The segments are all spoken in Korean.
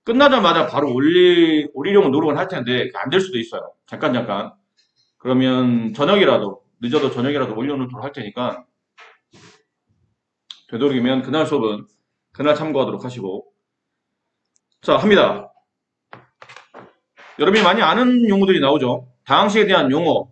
끝나자마자 바로 올리려고 노력을 할 텐데 안 될 수도 있어요. 잠깐. 그러면 저녁이라도 늦어도 저녁이라도 올려놓도록 할 테니까 되도록이면 그날 수업은 그날 참고하도록 하시고 자 합니다. 여러분이 많이 아는 용어들이 나오죠. 다항식에 대한 용어,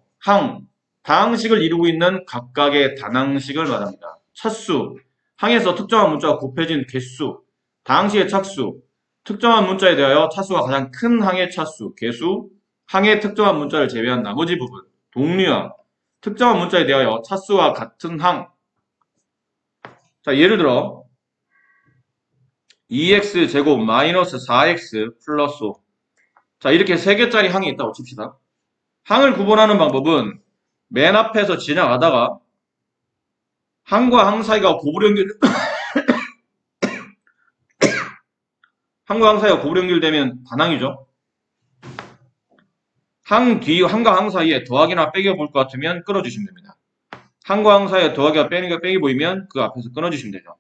다항식을 이루고 있는 각각의 단항식을 말합니다. 차수, 항에서 특정한 문자가 곱해진 개수, 다항식의 착수, 특정한 문자에 대하여 차수가 가장 큰 항의 차수, 개수, 항의 특정한 문자를 제외한 나머지 부분, 동류항, 특정한 문자에 대하여 차수와 같은 항. 자, 예를 들어 2x제곱 마이너스 4x 플러스 5. 자, 이렇게 3개짜리 항이 있다고 칩시다. 항을 구분하는 방법은 맨 앞에서 지나가다가 항과 항 사이가 항과 항 사이가 고부로 연결되면 반항이죠. 항과 항 사이에 더하기나 빼기가 보일 것 같으면 끊어주시면 됩니다. 항과 항 사이에 더하기와 빼기 보이면 그 앞에서 끊어주시면 되죠.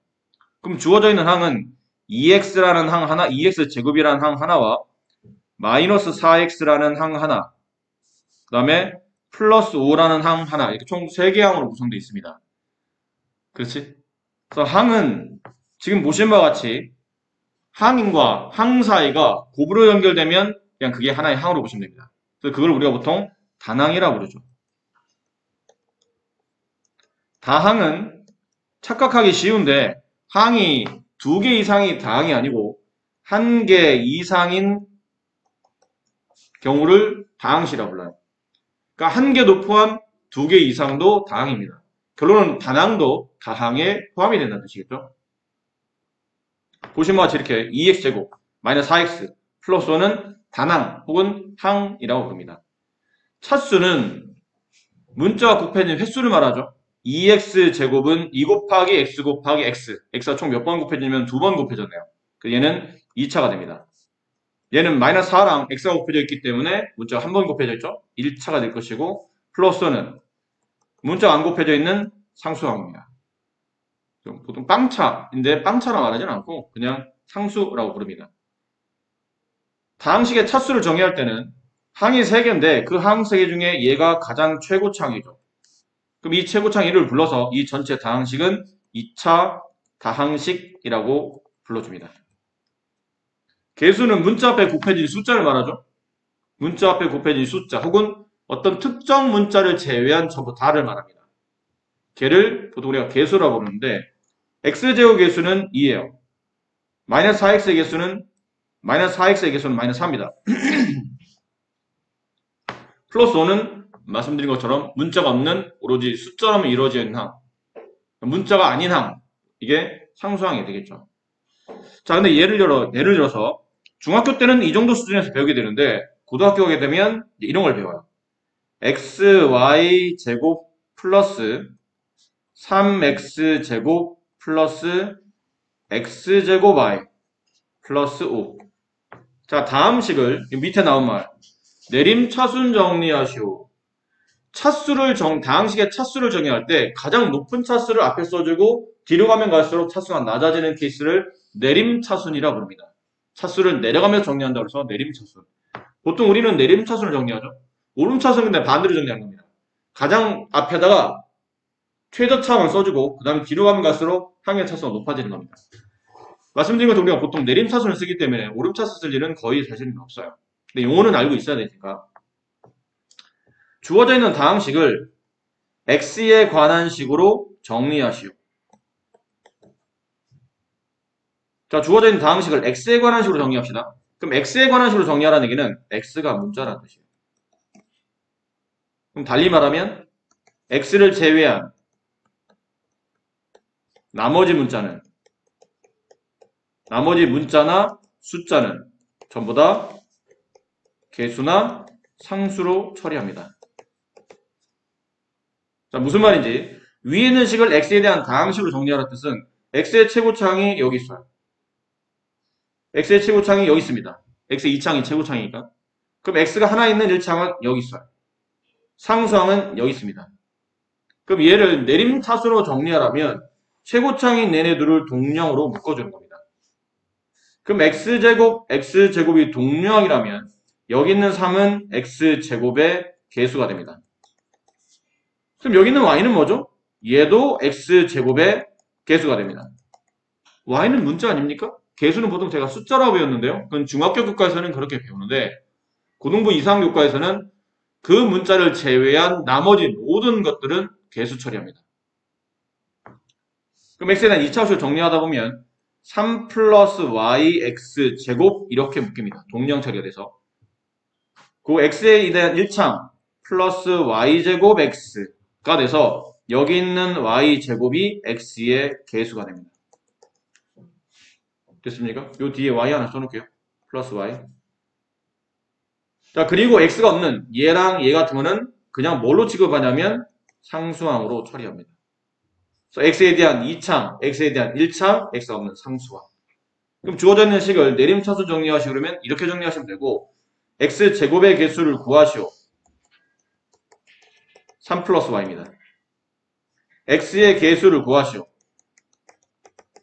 그럼 주어져 있는 항은 2x라는 항 하나, 2x제곱이라는 항 하나와 마이너스 4x라는 항 하나, 그 다음에 플러스 5라는 항 하나, 이렇게 총 3개 항으로 구성되어 있습니다. 그렇지? 그래서 항은 지금 보신 바와 같이 항과 항 사이가 곱으로 연결되면 그냥 그게 하나의 항으로 보시면 됩니다. 그래서 그걸 우리가 보통 단항이라고 부르죠. 다항은 착각하기 쉬운데 항이 2개 이상이 다항이 아니고 1개 이상인 경우를 다항시라고 불러요. 그러니까 1개도 포함 2개 이상도 다항입니다. 결론은 단항도 다항에 포함이 된다는 뜻이겠죠. 보시면 같이 이렇게 2x제곱 마이너스 4x 플러스 5는 단항 혹은 항이라고 부릅니다. 차수는 문자가 곱해진 횟수를 말하죠. 2x제곱은 2 곱하기 x 곱하기 x. x가 총 몇 번 곱해지면 2번 곱해졌네요. 얘는 2차가 됩니다. 얘는 마이너스 4랑 x가 곱해져 있기 때문에 문자가 한 번 곱해져 있죠. 1차가 될 것이고 플러스는 문자가 안 곱해져 있는 상수항입니다. 보통 빵차인데 빵차라 말하지는 않고 그냥 상수라고 부릅니다. 다항식의 차수를 정의할 때는 항이 3개인데 그 항 3개 중에 얘가 가장 최고차항이죠. 그럼 이 최고차항 1을 불러서 이 전체 다항식은 2차 다항식이라고 불러줍니다. 개수는 문자 앞에 곱해진 숫자를 말하죠. 문자 앞에 곱해진 숫자 혹은 어떤 특정 문자를 제외한 전부 다를 말합니다. 걔를 보통 우리가 개수라고 부르는데 x제곱 개수는 2예요. 마이너스 4x의 개수는 마이너스 4입니다. 플러스 5는 말씀드린 것처럼 문자가 없는 오로지 숫자로만 이루어져 있는 항. 문자가 아닌 항. 이게 상수항이 되겠죠. 자, 근데 예를 들어서 중학교 때는 이 정도 수준에서 배우게 되는데 고등학교 가게 되면 이런 걸 배워요. xy 제곱 플러스 3x 제곱 플러스 x제곱 y 플러스 5. 자, 다음 식을 밑에 나온 말 내림차순 정리하시오. 다항식의 차수를 정의할 때 가장 높은 차수를 앞에 써주고 뒤로 가면 갈수록 차수가 낮아지는 케이스를 내림차순이라고 부릅니다. 차수를 내려가면서 정리한다고 해서 내림차순. 보통 우리는 내림차순을 정리하죠. 오름차순은 근데 반대로 정리하는 겁니다. 가장 앞에다가 최저차만 써주고 그 다음에 뒤로 가면 갈수록 항의 차수가 높아지는 겁니다. 말씀드린 것처럼 우리가 보통 내림차순을 쓰기 때문에 오름차수 쓸 일은 거의 사실은 없어요. 근데 용어는 알고 있어야 되니까. 주어져 있는 다항식을 x에 관한 식으로 정리하시오. 자, 주어져 있는 다항식을 x에 관한 식으로 정리합시다. 그럼 x에 관한 식으로 정리하라는 얘기는 x가 문자라는 뜻이에요. 그럼 달리 말하면 x를 제외한 나머지 문자나 숫자는 전부 다 개수나 상수로 처리합니다. 자, 무슨 말인지 위에 있는 식을 x에 대한 다항식으로 정리하라는 뜻은 x의 최고차항이 여기 있어요. x의 최고차항이 여기 있습니다. x의 2차항이 최고차항이니까. 그럼 x가 하나 있는 1차항은 여기 있어요. 상수항은 여기 있습니다. 그럼 얘를 내림차수로 정리하라면 최고차항인 얘네들을 동령으로 묶어주는 겁니다. 그럼 x제곱이 동류항이라면 여기 있는 3은 x제곱의 개수가 됩니다. 그럼 여기 있는 y는 뭐죠? 얘도 x제곱의 개수가 됩니다. y는 문자 아닙니까? 개수는 보통 제가 숫자라고 배웠는데요. 그건 중학교 교과에서는 그렇게 배우는데 고등부 이상 교과에서는 그 문자를 제외한 나머지 모든 것들은 개수 처리합니다. 그럼 x에 대한 2차 함수를 정리하다 보면 3 플러스 yx 제곱 이렇게 묶입니다. 동량 처리가 돼서. 그 x에 대한 1창 플러스 y제곱 x가 돼서 여기 있는 y제곱이 x의 개수가 됩니다. 됐습니까? 요 뒤에 y 하나 써놓을게요. 플러스 y. 자, 그리고 x가 없는 얘랑 얘 같은 거는 그냥 뭘로 취급하냐면 상수항으로 처리합니다. 그래서 x에 대한 2창, x에 대한 1창, x가 없는 상수항. 그럼 주어져 있는 식을 내림차수 정리하시고 그러면 이렇게 정리하시면 되고 x제곱의 개수를 구하시오. 3 플러스 y입니다. x의 개수를 구하시오.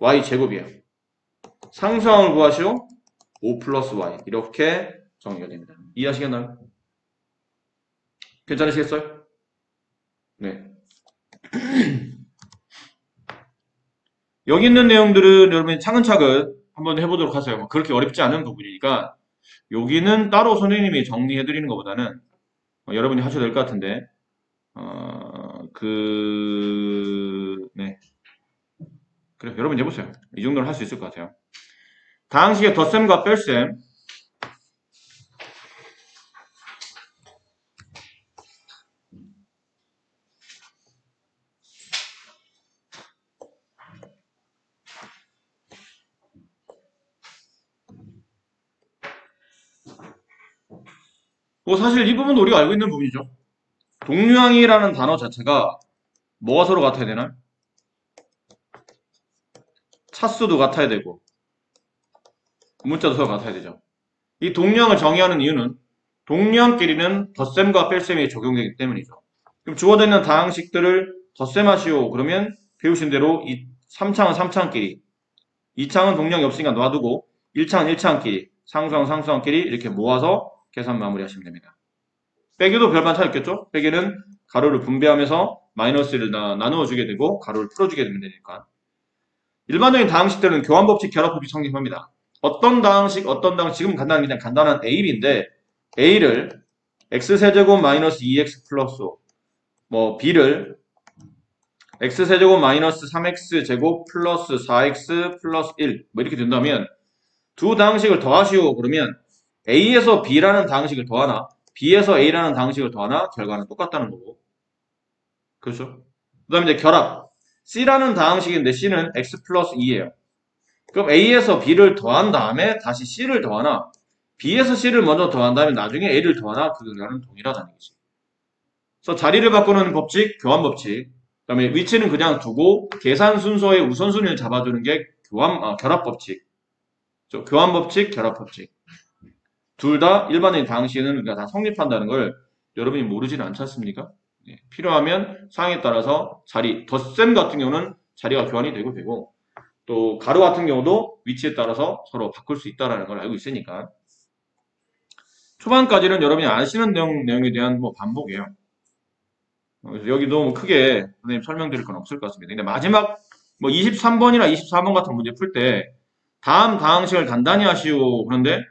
y제곱이에요. 상수항을 구하시오. 5 플러스 y. 이렇게 정리가 됩니다. 이해하시겠나요? 괜찮으시겠어요? 네. 여기 있는 내용들은 여러분이 차근차근 한번 해보도록 하세요. 그렇게 어렵지 않은 부분이니까 여기는 따로 선생님이 정리해드리는 것보다는 여러분이 하셔도 될 것 같은데 네. 그래, 여러분 해보세요. 이 정도는 할 수 있을 것 같아요. 다항식의 덧셈과 뺄셈. 사실 이 부분도 우리가 알고 있는 부분이죠. 동류항이라는 단어 자체가 뭐가 서로 같아야 되나요? 차수도 같아야 되고 문자도 서로 같아야 되죠. 이 동류항을 정의하는 이유는 동류항끼리는 덧셈과 뺄셈이 적용되기 때문이죠. 그럼 주어져 있는 다항식들을 덧셈하시오. 그러면 배우신 대로 이 3창은 3창끼리, 2창은 동류항이 없으니까 놔두고 1창은 1창끼리, 상수항 상수항끼리 이렇게 모아서 계산 마무리하시면 됩니다. 빼기도 별반 차이 없겠죠? 빼기는 가로를 분배하면서 마이너스를 나누어 주게 되고 가로를 풀어주게 되면 되니까. 일반적인 다항식들은 교환법칙, 결합법칙 성립합니다. 어떤 다항식, 지금 그냥 간단한 A, B인데 A를 x세제곱 마이너스 2x 플러스 5, B를 x세제곱 마이너스 3x제곱 플러스 4x 플러스 1 이렇게 된다면 두 다항식을 더하시오. 그러면 A에서 B라는 다항식을 더하나 B에서 A라는 다항식을 더하나 결과는 똑같다는 거고. 그렇죠? 그 다음에 이제 결합. C라는 다항식인데 C는 x 플러스 2예요. 그럼 A에서 B를 더한 다음에 다시 C를 더하나 B에서 C를 먼저 더한 다음에 나중에 A를 더하나 그 결과는 동일하다는 얘기지. 그래서 자리를 바꾸는 법칙, 교환법칙. 그 다음에 위치는 그냥 두고 계산 순서의 우선순위를 잡아주는 게 결합법칙. 교환법칙, 결합법칙. 둘 다 일반적인 다항식은 우리가 다 성립한다는 걸 여러분이 모르지는 않지 않습니까? 네, 필요하면 상황에 따라서 덧셈 같은 경우는 자리가 교환이 되고 또 가로 같은 경우도 위치에 따라서 서로 바꿀 수 있다는 걸 알고 있으니까 초반까지는 여러분이 아시는 내용에 대한 반복이에요. 그래서 여기도 크게 선생님 설명드릴 건 없을 것 같습니다. 근데 마지막 23번이나 24번 같은 문제 풀 때 다음 다항식을 간단히 하시오. 그런데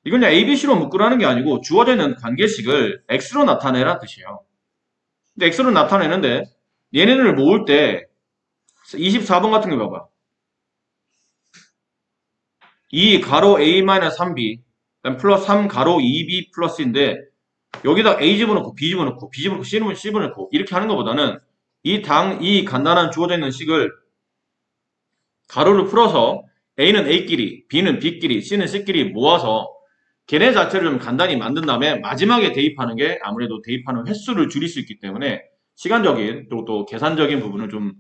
이건 그냥 ABC로 묶으라는 게 아니고 주어져 있는 관계식을 X로 나타내라는 뜻이에요. 근데 X로 나타내는데 얘네들을 모을 때 24번 같은 거 봐봐. 2 가로 A-3B 플러스 3 가로 2B 플러스인데 여기다 A 집어넣고 B 집어넣고 B 집어넣고 C 집어넣고 이렇게 하는 것보다는 이 간단한 주어져 있는 식을 가로를 풀어서 A는 A끼리, B는 B끼리, C는 C끼리 모아서 걔네 자체를 좀 간단히 만든 다음에 마지막에 대입하는 게 아무래도 대입하는 횟수를 줄일 수 있기 때문에 시간적인 또 계산적인 부분을 좀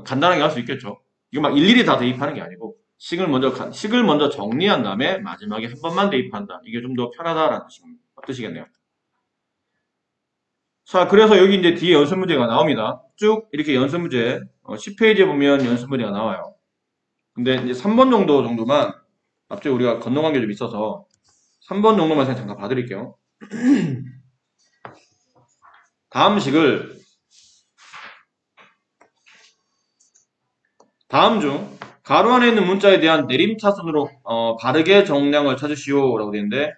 간단하게 할 수 있겠죠. 이거 막 일일이 다 대입하는 게 아니고 식을 먼저 정리한 다음에 마지막에 한 번만 대입한다. 이게 좀 더 편하다라는 뜻이겠네요. 자, 그래서 여기 이제 뒤에 연습 문제가 나옵니다. 쭉 이렇게 연습 문제 10페이지에 보면 연습 문제가 나와요. 근데 이제 3번 정도만 앞쪽에 우리가 건너간 게 좀 있어서 3번 정도만 잠깐 봐드릴게요. 다음 식을 다음 중 가로 안에 있는 문자에 대한 내림차순으로 바르게 정량을 찾으시오 라고 되는데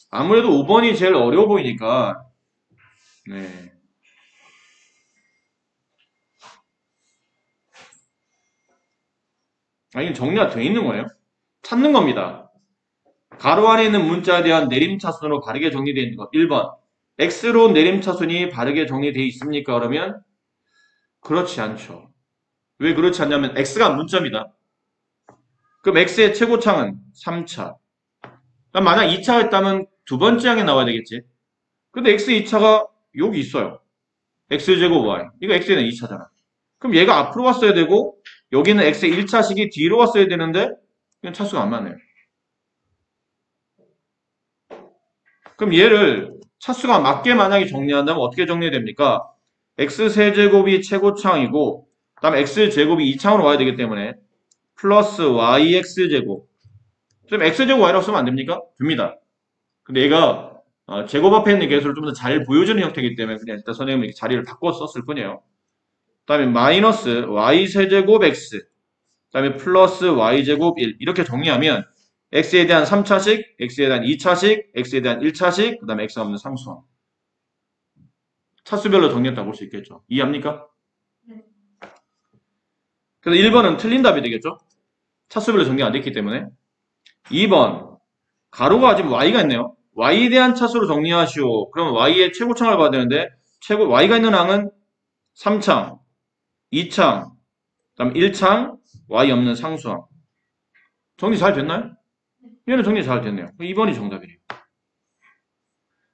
아무래도 5번이 제일 어려워 보이니까 네. 이건 정리가 돼 있는 거예요. 찾는 겁니다. 가로 안에 있는 문자에 대한 내림차순으로 바르게 정리되어 있는 것. 1번. X로 내림차순이 바르게 정리되어 있습니까? 그러면 그렇지 않죠. 왜 그렇지 않냐면 X가 문자입니다. 그럼 X의 최고창은 3차. 그럼 만약 2차였다면 두 번째 항에 나와야 되겠지. 근데 X 2차가 여기 있어요. X제곱 Y. 이거 X에는 2차잖아. 그럼 얘가 앞으로 왔어야 되고 여기는 X의 1차식이 뒤로 왔어야 되는데 이건 차수가 안 맞네요. 그럼 얘를 차수가 맞게 만약에 정리한다면 어떻게 정리됩니까? X세제곱이 최고창이고 그 다음에 X제곱이 2창으로 와야 되기 때문에 플러스 YX제곱. 그럼 X제곱 Y라고 쓰면 안 됩니까? 됩니다. 근데 얘가 제곱 앞에 있는 개수를 좀 더 잘 보여주는 형태이기 때문에 그냥 일단 선생님이 이렇게 자리를 바꿔 썼을 뿐이에요. 그 다음에 마이너스 Y세제곱 X 그 다음에 플러스 Y제곱 1 이렇게 정리하면 X에 대한 3차식, X에 대한 2차식, X에 대한 1차식, 그 다음에 X가 없는 상수항. 차수별로 정리했다고 볼 수 있겠죠. 이해합니까? 네. 그래서 1번은 틀린 답이 되겠죠. 차수별로 정리가 안 됐기 때문에. 2번 가로가 지금 Y가 있네요. Y에 대한 차수로 정리하시오. 그러면 Y의 최고창을 봐야 되는데 Y가 있는 항은 3창, 2창, 그 다음 1창, Y 없는 상수항. 정리 잘 됐나요? 얘는 정리 잘 됐네요. 2번이 정답이에요.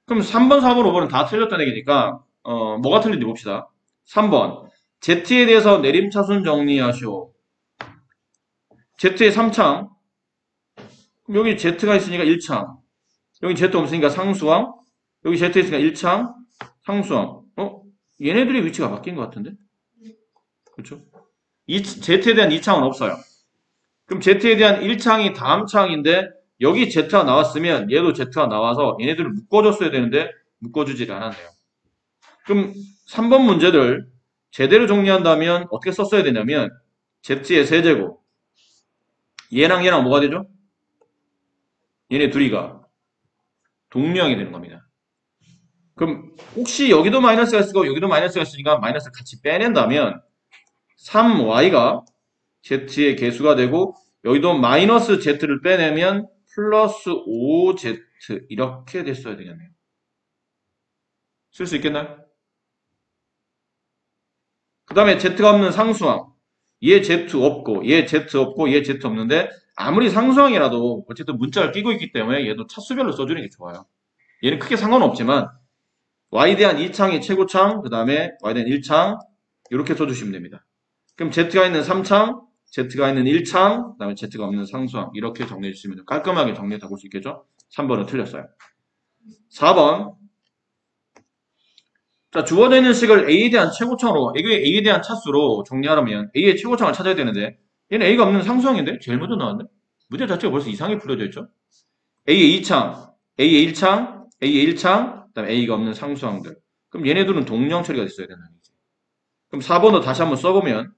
그럼 3번, 4번, 5번은 다 틀렸다는 얘기니까 뭐가 틀린지 봅시다. 3번 Z에 대해서 내림차순 정리하시오. Z의 3창 여기 Z가 있으니까 1창 여기 Z 없으니까 상수항 여기 Z 있으니까 1창 상수항 얘네들의 위치가 바뀐 것 같은데? 그렇죠? Z에 대한 2창은 없어요. 그럼 Z에 대한 1창이 다음 창인데 여기 Z가 나왔으면 얘도 Z가 나와서 얘네들을 묶어줬어야 되는데 묶어주질 않았네요. 그럼 3번 문제를 제대로 정리한다면 어떻게 썼어야 되냐면 Z의 세제곱 얘랑 얘랑 뭐가 되죠? 얘네 둘이가 동류항이 되는 겁니다. 그럼 혹시 여기도 마이너스가 있고 여기도 마이너스가 있으니까 마이너스 같이 빼낸다면 3y가 z의 개수가 되고 여기도 마이너스 z를 빼내면 플러스 5z 이렇게 됐어야 되겠네요. 쓸 수 있겠나요? 그 다음에 z가 없는 상수항 얘 z 없고 얘 z 없고 얘 z 없는데 아무리 상수항이라도 어쨌든 문자를 끼고 있기 때문에 얘도 차수별로 써주는 게 좋아요. 얘는 크게 상관없지만 Y에 대한 2창이 최고창, 그 다음에 Y에 대한 1창 이렇게 써주시면 됩니다. 그럼 Z가 있는 3창, Z가 있는 1창, 그 다음에 Z가 없는 상수항 이렇게 정리해 주시면 깔끔하게 정리해 볼 수 있겠죠? 3번은 틀렸어요. 4번 자 주어져 있는 식을 A에 대한 최고창으로 A에 대한 차수로 정리하려면 A의 최고창을 찾아야 되는데 얘는 A가 없는 상수항인데 제일 먼저 나왔네? 문제 자체가 벌써 이상하게 풀려져 있죠? A의 2창, A의 1창, A의 1창 그 다음에 A가 없는 상수항들. 그럼 얘네들은 동령 처리가 됐어야 된다는 얘기지. 그럼 4번도 다시 한번 써보면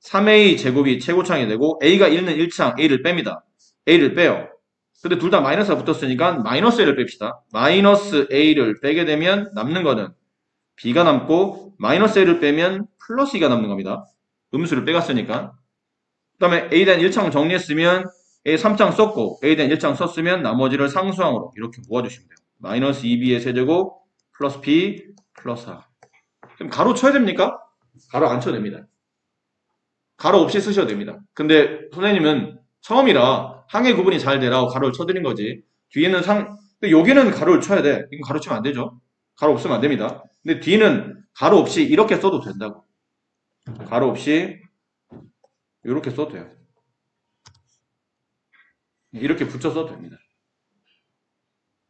3A 제곱이 최고창이 되고 A가 1는 1창 A를 뺍니다. A를 빼요. 근데 둘 다 마이너스가 붙었으니까 마이너스 A를 뺍시다. 마이너스 A를 빼게 되면 남는 거는 B가 남고 마이너스 A를 빼면 플러스 2가 남는 겁니다. 음수를 빼갔으니까. 그 다음에 A에 대한 1창 정리했으면 A 3창 썼고 A에 대한 1창 썼으면 나머지를 상수항으로 이렇게 모아주시면 돼요. 마이너스 2b의 세제곱 플러스 b 플러스 4. 그럼 가로 쳐야 됩니까? 가로 안 쳐도 됩니다. 가로 없이 쓰셔도 됩니다. 근데 선생님은 처음이라 항의 구분이 잘 되라고 가로를 쳐드린 거지. 뒤에는 근데 여기는 가로를 쳐야 돼. 이건 가로 치면 안 되죠. 가로 없으면 안 됩니다. 근데 뒤는 가로 없이 이렇게 써도 된다고. 가로 없이 이렇게 써도 돼요. 이렇게 붙여 써도 됩니다.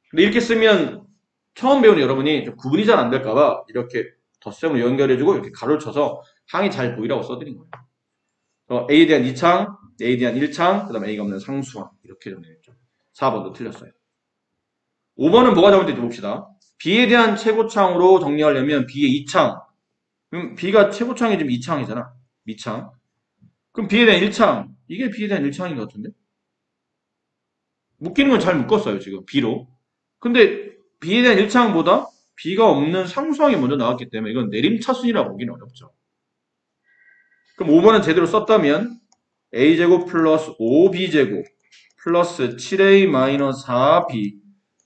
근데 이렇게 쓰면 처음 배우는 여러분이 좀 구분이 잘 안 될까봐 이렇게 덧셈으로 연결해주고 이렇게 가로를 쳐서 항이 잘 보이라고 써드린 거예요. A에 대한 2창, A에 대한 1창, 그 다음에 A가 없는 상수항. 이렇게 정리했죠. 4번도 틀렸어요. 5번은 뭐가 잘못됐지 봅시다. B에 대한 최고창으로 정리하려면 B의 2창. 그럼 B가 최고창이 지금 2창이잖아. 미창. 그럼 B에 대한 1창. 이게 B에 대한 1창인 것 같은데? 묶이는 건 잘 묶었어요, 지금. B로. 근데 B에 대한 1창보다 B가 없는 상수항이 먼저 나왔기 때문에 이건 내림차순이라고 보기는 어렵죠. 그럼 5번은 제대로 썼다면 A제곱 플러스 5B제곱 플러스 7A 마이너스 4B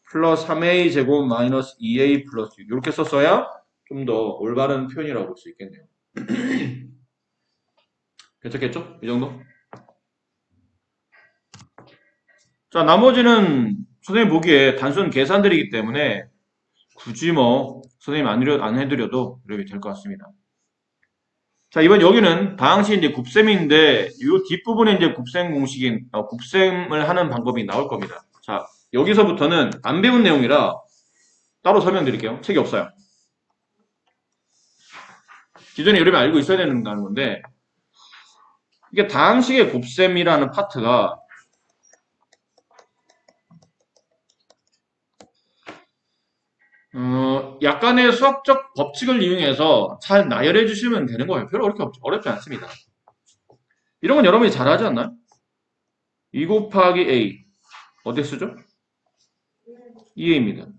플러스 3A 제곱 마이너스 2A 플러스 6 이렇게 썼어야 좀 더 올바른 표현이라고 볼 수 있겠네요. 괜찮겠죠? 이 정도? 자, 나머지는 선생님 보기에 단순 계산들이기 때문에 굳이 뭐 선생님 안 해드려도 이렇게 될 것 같습니다. 자, 이번 여기는 다항식 이제 곱셈인데 이 뒷부분에 이제 곱셈 공식인 곱셈을 하는 방법이 나올 겁니다. 자, 여기서부터는 안 배운 내용이라 따로 설명드릴게요. 책이 없어요. 기존에 여러분이 알고 있어야 되는 건데 이게 다항식의 곱셈이라는 파트가 약간의 수학적 법칙을 이용해서 잘 나열해 주시면 되는 거예요. 별로 어렵지 않습니다. 이런 건 여러분이 잘 하지 않나요? 2 곱하기 A 어디 쓰죠? 2A입니다.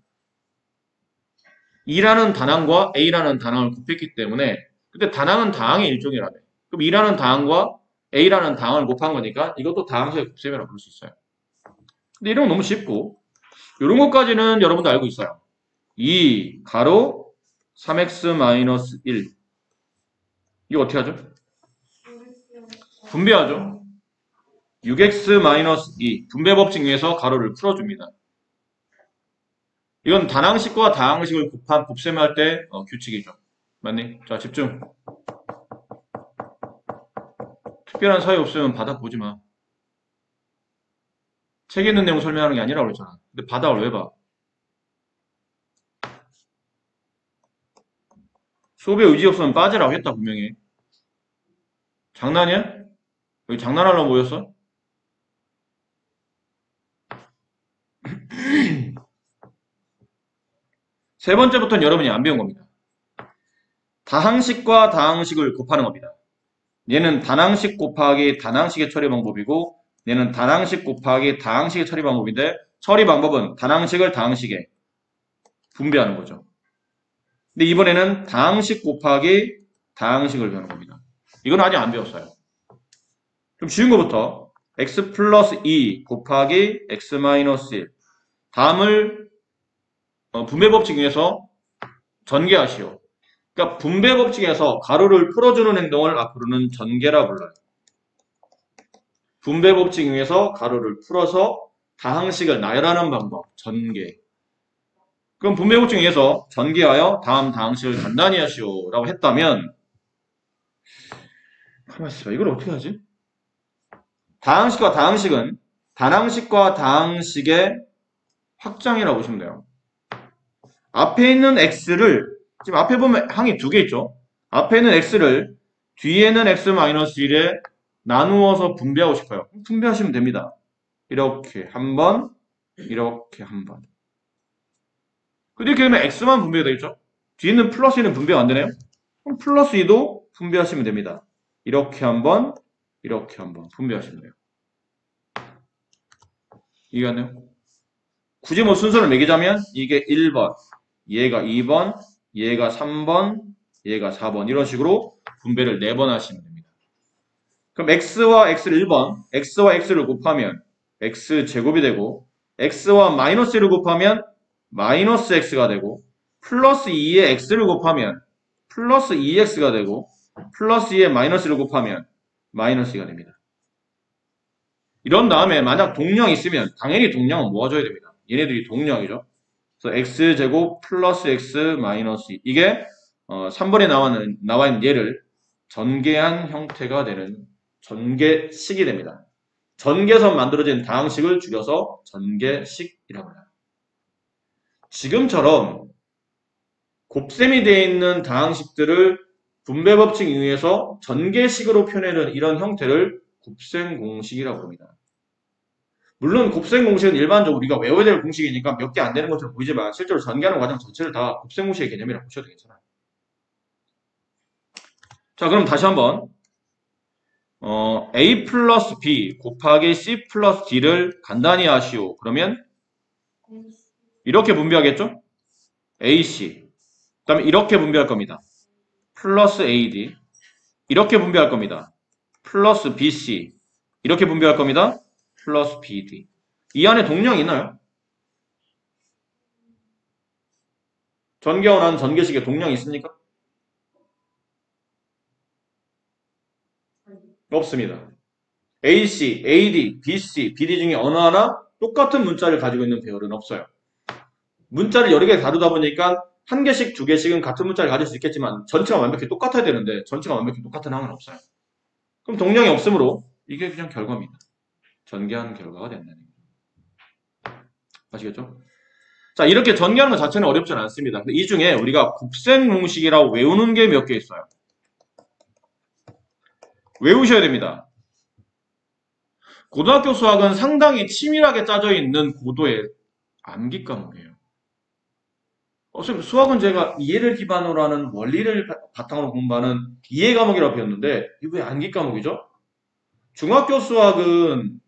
2라는 단항과 A라는 단항을 곱했기 때문에 근데 단항은 다항의 일종이라며. 그럼 2라는 다항과 A라는 다항을 곱한 거니까 이것도 다항식의 곱셈이라고 부를 수 있어요. 근데 이런 건 너무 쉽고 이런 것까지는 여러분도 알고 있어요. 2 가로 3x-1 이거 어떻게 하죠? 분배하죠. 6x-2 분배 법칙 위에서 가로를 풀어줍니다. 이건 단항식과 다항식을 곱셈할 때 규칙이죠. 맞니? 자, 집중. 특별한 사유 없으면 바닥 보지 마. 책에 있는 내용 설명하는 게 아니라고 그랬잖아. 근데 바닥을 왜 봐? 수업에 의지 없으면 빠지라고 했다, 분명히. 장난이야? 여기 장난하려고 모였어? 세 번째부터는 여러분이 안 배운 겁니다. 다항식과 다항식을 곱하는 겁니다. 얘는 단항식 곱하기 단항식의 처리 방법이고 얘는 단항식 곱하기 다항식의 처리 방법인데 처리 방법은 단항식을 다항식에 분배하는 거죠. 근데 이번에는 다항식 곱하기 다항식을 배우는 겁니다. 이건 아직 안 배웠어요. 좀 쉬운 것부터 x 플러스 2 곱하기 x 마이너스 1 다음을 분배 법칙 위에서 전개하시오. 그러니까 분배 법칙에서 가로를 풀어주는 행동을 앞으로는 전개라 불러요. 분배 법칙 위에서 가로를 풀어서 다항식을 나열하는 방법, 전개. 그럼 분배 법칙 위에서 전개하여 다음 다항식을 간단히 하시오 라고 했다면 가만히 있어봐. 이걸 어떻게 하지? 다항식과 다항식은 단항식과 다항식의 확장이라고 보시면 돼요. 앞에 있는 x를 지금 앞에 보면 항이 두 개 있죠. 앞에 있는 x를 뒤에는 x-1에 나누어서 분배하고 싶어요. 분배하시면 됩니다. 이렇게 한 번, 이렇게 한 번. 이렇게 되면 x만 분배가 되겠죠. 뒤에는 플러스 1은 분배가 안 되네요. 그럼 플러스 2도 분배하시면 됩니다. 이렇게 한 번, 이렇게 한 번 분배하시면 돼요. 이해갔나요? 굳이 뭐 순서를 매기자면 이게 1번, 얘가 2번, 얘가 3번, 얘가 4번 이런 식으로 분배를 4번 하시면 됩니다. 그럼 x와 x를 1번, x와 x를 곱하면 x제곱이 되고 x와 마이너스 1을 곱하면 마이너스 x가 되고 플러스 2에 x를 곱하면 플러스 2x가 되고 플러스 2에 마이너스를 곱하면 마이너스 2가 됩니다. 이런 다음에 만약 동량이 있으면 당연히 동량은 모아줘야 됩니다. 얘네들이 동량이죠. 그래서 x제곱 플러스 x 마이너스 2 이게 3번에 나와 있는 얘를 전개한 형태가 되는 전개식이 됩니다. 전개선 만들어진 다항식을 줄여서 전개식이라고 해요. 지금처럼 곱셈이 되어 있는 다항식들을 분배법칙 이용해서 전개식으로 표현하는 이런 형태를 곱셈 공식이라고 합니다. 물론 곱셈 공식은 일반적으로 우리가 외워야 될 공식이니까 몇 개 안 되는 것처럼 보이지만 실제로 전개하는 과정 전체를 다 곱셈 공식의 개념이라고 보셔도 괜찮아요. 자, 그럼 다시 한번 A 플러스 B 곱하기 C 플러스 D를 간단히 하시오. 그러면 이렇게 분배하겠죠? AC. 그 다음에 이렇게 분배할 겁니다. 플러스 AD. 이렇게 분배할 겁니다. 플러스 BC. 이렇게 분배할 겁니다. 플러스 BD. 이 안에 동량이 있나요? 전개원하는 전개식에 동량이 있습니까? 없습니다. AC, AD, BC, BD 중에 어느 하나 똑같은 문자를 가지고 있는 배열은 없어요. 문자를 여러 개 다루다 보니까 한 개씩, 두 개씩은 같은 문자를 가질 수 있겠지만 전체가 완벽히 똑같아야 되는데 전체가 완벽히 똑같은 항은 없어요. 그럼 동량이 없으므로 이게 그냥 결과입니다. 전개하는 결과가 된다는 거죠. 아시겠죠? 자, 이렇게 전개하는 것 자체는 어렵지 않습니다. 근데 이 중에 우리가 곱셈 공식이라고 외우는 게 몇 개 있어요. 외우셔야 됩니다. 고등학교 수학은 상당히 치밀하게 짜져 있는 고도의 암기 과목이에요. 선생님, 수학은 제가 이해를 기반으로 하는 원리를 바탕으로 공부하는 이해 과목이라고 배웠는데 이게 왜 암기 과목이죠? 중학교 수학은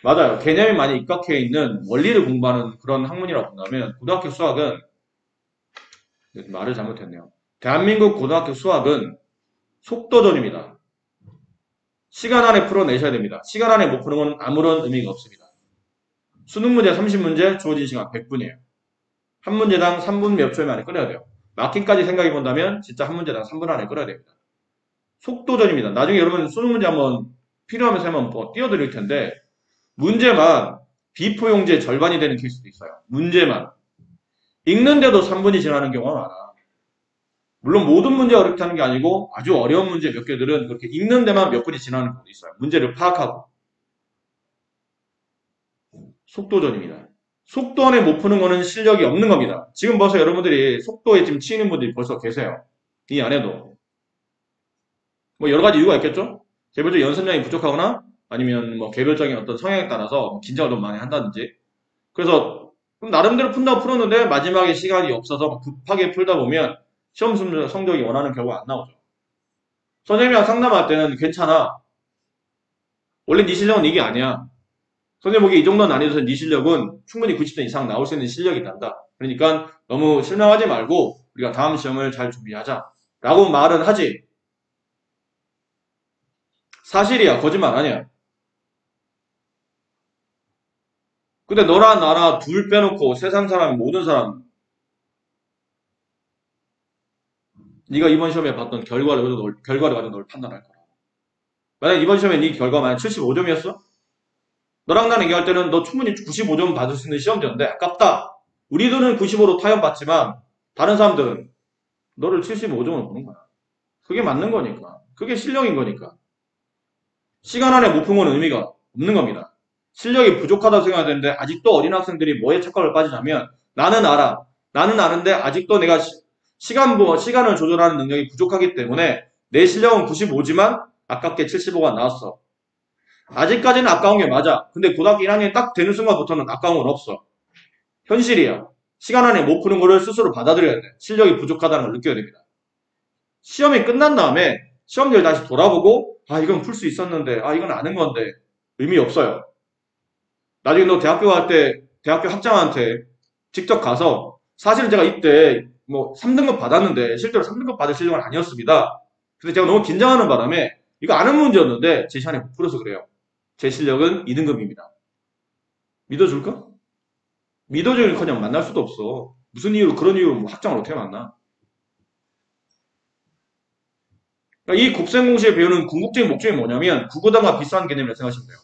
맞아요. 개념이 많이 입각해 있는 원리를 공부하는 그런 학문이라고 본다면 고등학교 수학은 말을 잘못했네요. 대한민국 고등학교 수학은 속도전입니다. 시간 안에 풀어내셔야 됩니다. 시간 안에 못 푸는 건 아무런 의미가 없습니다. 수능 문제 30문제 주어진 시간 100분이에요. 한 문제당 3분 몇 초 만에 끊어야 돼요. 마킹까지 생각해 본다면 진짜 한 문제당 3분 안에 끊어야 됩니다. 속도전입니다. 나중에 여러분 수능 문제 한번 필요하면서 한번 띄워드릴 텐데 문제만 비포용지의 절반이 되는 케이스도 있어요. 문제만. 읽는데도 3분이 지나는 경우가 많아. 물론 모든 문제가 어렵다는 게 아니고 아주 어려운 문제 몇 개들은 그렇게 읽는 데만 몇 분이 지나는 경우도 있어요. 문제를 파악하고. 속도전입니다. 속도 안에 못 푸는 거는 실력이 없는 겁니다. 지금 벌써 여러분들이 속도에 지금 치이는 분들이 벌써 계세요. 이 안에도. 뭐 여러 가지 이유가 있겠죠? 개별적 연습량이 부족하거나 아니면 뭐 개별적인 어떤 성향에 따라서 긴장을 너무 많이 한다든지. 그래서 나름대로 푼다고 풀었는데 마지막에 시간이 없어서 급하게 풀다 보면 시험 성적이 원하는 결과가 안 나오죠. 선생님이랑 상담할 때는 괜찮아. 원래 네 실력은 이게 아니야. 선생님 보기 이 정도 난이도에서 네 실력은 충분히 90점 이상 나올 수 있는 실력이 난다. 그러니까 너무 실망하지 말고 우리가 다음 시험을 잘 준비하자. 라고 말은 하지. 사실이야. 거짓말 아니야. 근데 너랑 나랑 둘 빼놓고 세상 사람 모든 사람 네가 이번 시험에 봤던 결과를 가지고 널 판단할 거야. 만약 이번 시험에 네 결과가 만약 75점이었어? 너랑 나랑 얘기할 때는 너 충분히 95점 받을 수 있는 시험지였는데 아깝다. 우리들은 95로 타협받지만 다른 사람들은 너를 75점으로 보는 거야. 그게 맞는 거니까. 그게 실력인 거니까. 시간 안에 못 푼 건 의미가 없는 겁니다. 실력이 부족하다고 생각하는데 아직도 어린 학생들이 뭐에 착각을 빠지냐면 나는 알아. 나는 아는데 아직도 내가 시간을 조절하는 능력이 부족하기 때문에 내 실력은 95지만 아깝게 75가 나왔어. 아직까지는 아까운 게 맞아. 근데 고등학교 1학년이 딱 되는 순간부터는 아까운 건 없어. 현실이야. 시간 안에 못 푸는 거를 스스로 받아들여야 돼. 실력이 부족하다는 걸 느껴야 됩니다. 시험이 끝난 다음에 시험지를 다시 돌아보고 아 이건 풀 수 있었는데 아 이건 아는 건데 의미 없어요. 나중에 너 대학교 갈 때 대학교 학장한테 직접 가서 사실은 제가 이때 뭐 3등급 받았는데 실제로 3등급 받을 실력은 아니었습니다. 근데 제가 너무 긴장하는 바람에 이거 아는 문제였는데 제 시간에 못 풀어서 그래요. 제 실력은 2등급입니다. 믿어줄까? 믿어주는커녕 만날 수도 없어. 무슨 이유로 그런 이유로 뭐 학장을 어떻게 만나? 그러니까 이 곱셈 공식을 배우는 궁극적인 목적이 뭐냐면 구구단과 비슷한 개념이라고 생각하시면 돼요.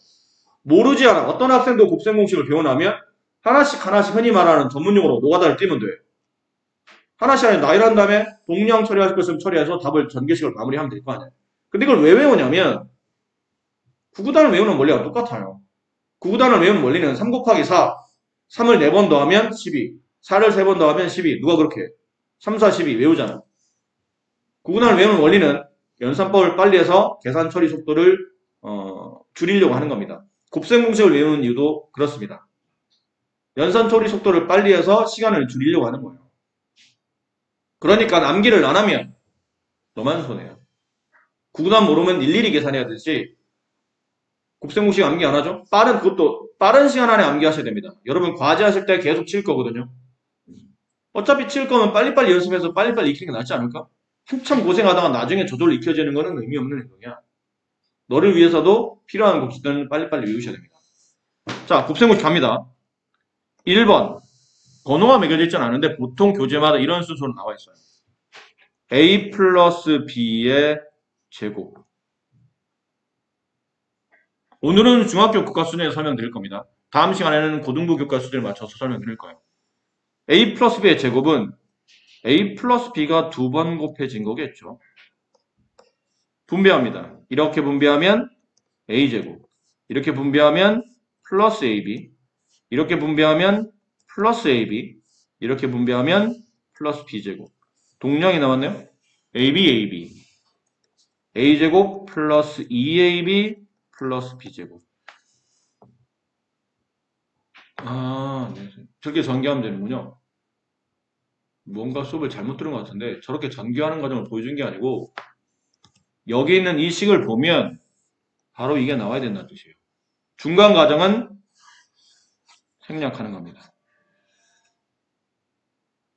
모르지 않아. 어떤 학생도 곱셈 공식을 배워나면 하나씩 흔히 말하는 전문용어로 노가다를 띄면 돼. 하나씩 나열한 다음에 동량 처리할 것을 처리해서 답을 전개식을 마무리하면 될 거 아니야. 근데 이걸 왜 외우냐면 구구단을 외우는 원리가 똑같아요. 구구단을 외우는 원리는 3 곱하기 4, 3을 4번 더하면 12, 4를 3번 더하면 12. 누가 그렇게 해? 3, 4, 12 외우잖아. 구구단을 외우는 원리는 연산법을 빨리 해서 계산 처리 속도를 줄이려고 하는 겁니다. 곱셈 공식을 외우는 이유도 그렇습니다. 연산 처리 속도를 빨리 해서 시간을 줄이려고 하는 거예요. 그러니까 암기를 안 하면 너만 손해요. 구구단 모르면 일일이 계산해야 되지. 곱셈 공식 암기 안 하죠? 그것도 빠른 시간 안에 암기하셔야 됩니다. 여러분 과제하실 때 계속 칠 거거든요. 어차피 칠 거면 빨리빨리 연습해서 빨리빨리 익히는 게 낫지 않을까? 한참 고생하다가 나중에 저절로 익혀지는 거는 의미 없는 행동이야. 너를 위해서도 필요한 공식들은 빨리빨리 외우셔야 됩니다. 자, 곱셈 공식 갑니다. 1번. 번호가 매겨져 있지는 않은데 보통 교재마다 이런 순서로 나와 있어요. a 플러스 b의 제곱. 오늘은 중학교 교과수준에 설명드릴 겁니다. 다음 시간에는 고등부 교과수준에 맞춰서 설명드릴 거예요. a 플러스 b의 제곱은 a 플러스 b가 2번 곱해진 거겠죠. 분배합니다. 이렇게 분배하면 a제곱. 이렇게 분배하면 플러스 ab. 이렇게 분배하면 플러스 ab. 이렇게 분배하면 플러스 b제곱. 동량이 나왔네요. ab. a제곱 플러스 2ab 플러스 b제곱. 네. 저렇게 전개하면 되는군요. 뭔가 수업을 잘못 들은 것 같은데 저렇게 전개하는 과정을 보여준 게 아니고 여기 있는 이 식을 보면 바로 이게 나와야 된다는 뜻이에요. 중간 과정은 생략하는 겁니다.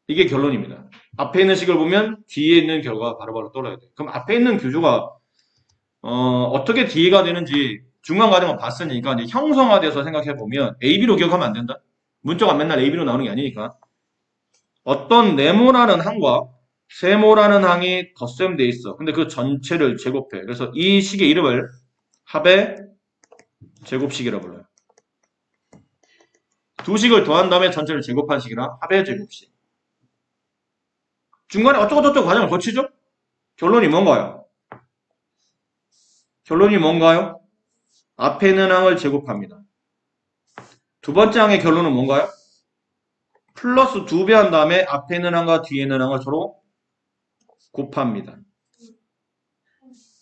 이게 결론입니다. 앞에 있는 식을 보면 뒤에 있는 결과가 바로바로 떨어야 돼요. 그럼 앞에 있는 교조가 어떻게 뒤가 되는지 중간 과정을 봤으니까 이제 형성화돼서 생각해보면 AB로 기억하면 안 된다. 문자가 맨날 AB로 나오는 게 아니니까 어떤 네모라는 항과 세모라는 항이 덧셈돼 있어. 근데 그 전체를 제곱해. 그래서 이 식의 이름을 합의 제곱식이라 불러요. 두 식을 더한 다음에 전체를 제곱한 식이라 합의 제곱식. 중간에 어쩌고저쩌고 과정을 거치죠? 결론이 뭔가요? 결론이 뭔가요? 앞에 있는 항을 제곱합니다. 두 번째 항의 결론은 뭔가요? 플러스 2배 한 다음에 앞에 있는 항과 뒤에 있는 항을 서로 곱합니다.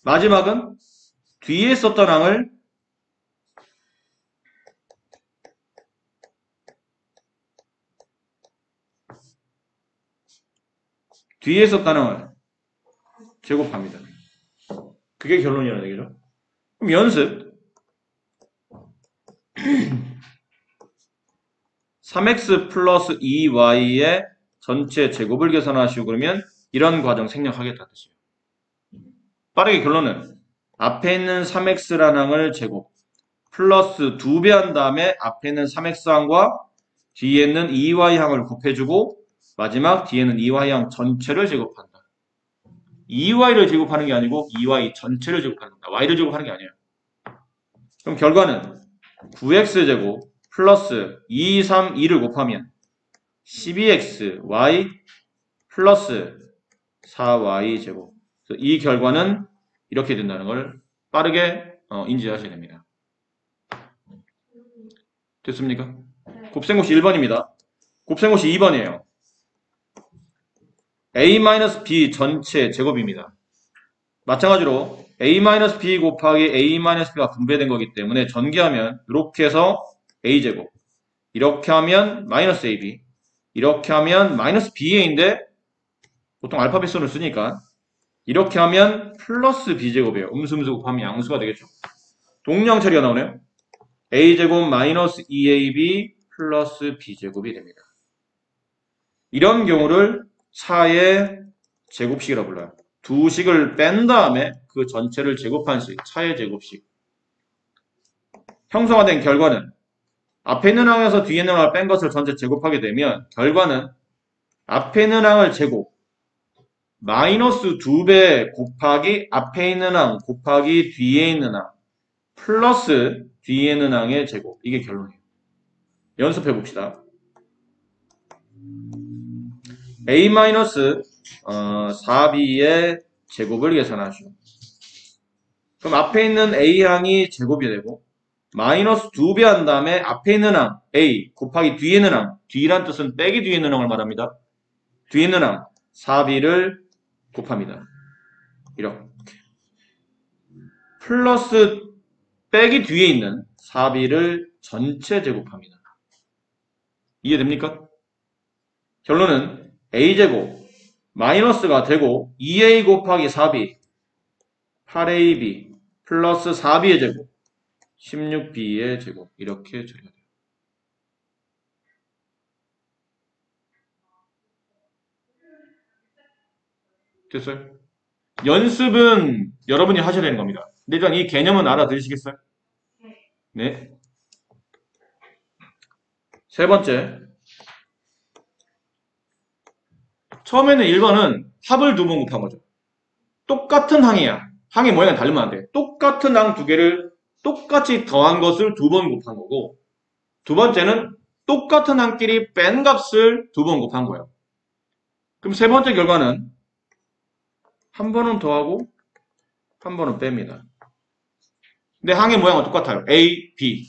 마지막은 뒤에 있었던 항을 뒤에 있었던 항을 제곱합니다. 그게 결론이라는 얘기죠. 그럼 연습 3x 플러스 2y의 전체 제곱을 계산하시고 그러면 이런 과정 생략하겠다는 뜻이에요. 빠르게 결론은 앞에 있는 3x라는 항을 제곱 플러스 2배 한 다음에 앞에 있는 3x항과 뒤에 있는 2y항을 곱해주고 마지막 뒤에는 2y항 전체를 제곱한다. 2y를 제곱하는 게 아니고 2y 전체를 제곱하는 겁니다. y를 제곱하는 게 아니에요. 그럼 결과는 9x제곱 플러스 2, 3, 2를 곱하면 12xy 플러스 4y제곱. 이 결과는 이렇게 된다는 걸 빠르게 인지하셔야 됩니다. 됐습니까? 곱셈고시 1번입니다. 곱셈고시 2번이에요. a-b 전체 제곱입니다. 마찬가지로 a-b 곱하기 a-b가 분배된 거기 때문에 전개하면 이렇게 해서 a제곱 이렇게 하면 마이너스 ab 이렇게 하면 마이너스 ba인데 보통 알파벳 순을 쓰니까 이렇게 하면 플러스 b제곱이에요. 음수음수 곱하면 양수가 되겠죠. 동량 처리가 나오네요. a제곱 마이너스 2ab 플러스 b제곱이 됩니다. 이런 경우를 차의 제곱식이라고 불러요. 두 식을 뺀 다음에 그 전체를 제곱한 식, 차의 제곱식. 형성화된 결과는 앞에 있는 항에서 뒤에 있는 항을 뺀 것을 전체 제곱하게 되면 결과는 앞에 있는 항을 제곱 마이너스 2배 곱하기 앞에 있는 항 곱하기 뒤에 있는 항 플러스 뒤에 있는 항의 제곱. 이게 결론이에요. 연습해 봅시다. a-4b의 제곱을 계산하시오. 그럼 앞에 있는 a항이 제곱이 되고 마이너스 2배 한 다음에 앞에 있는 항 a 곱하기 뒤에 있는 항 뒤란 뜻은 빼기 뒤에 있는 항을 말합니다. 뒤에 있는 항 4b를 곱합니다. 이렇게 플러스 빼기 뒤에 있는 4b를 전체 제곱합니다. 이해됩니까? 결론은 a제곱 마이너스가 되고 2a 곱하기 4b 8ab 플러스 4b의 제곱 16b의 제곱 이렇게 처리가 돼요. 됐어요? 연습은 여러분이 하셔야 되는 겁니다. 근데 일단 이 개념은 알아들으시겠어요? 네. 세 번째. 처음에는 1번은 합을 두 번 곱한 거죠. 똑같은 항이야. 항의 모양이 다르면 안 돼. 똑같은 항 두 개를 똑같이 더한 것을 두 번 곱한 거고, 두 번째는 똑같은 항끼리 뺀 값을 두 번 곱한 거예요. 그럼 세 번째 결과는 한 번은 더하고 한 번은 뺍니다. 근데 항의 모양은 똑같아요. A, B.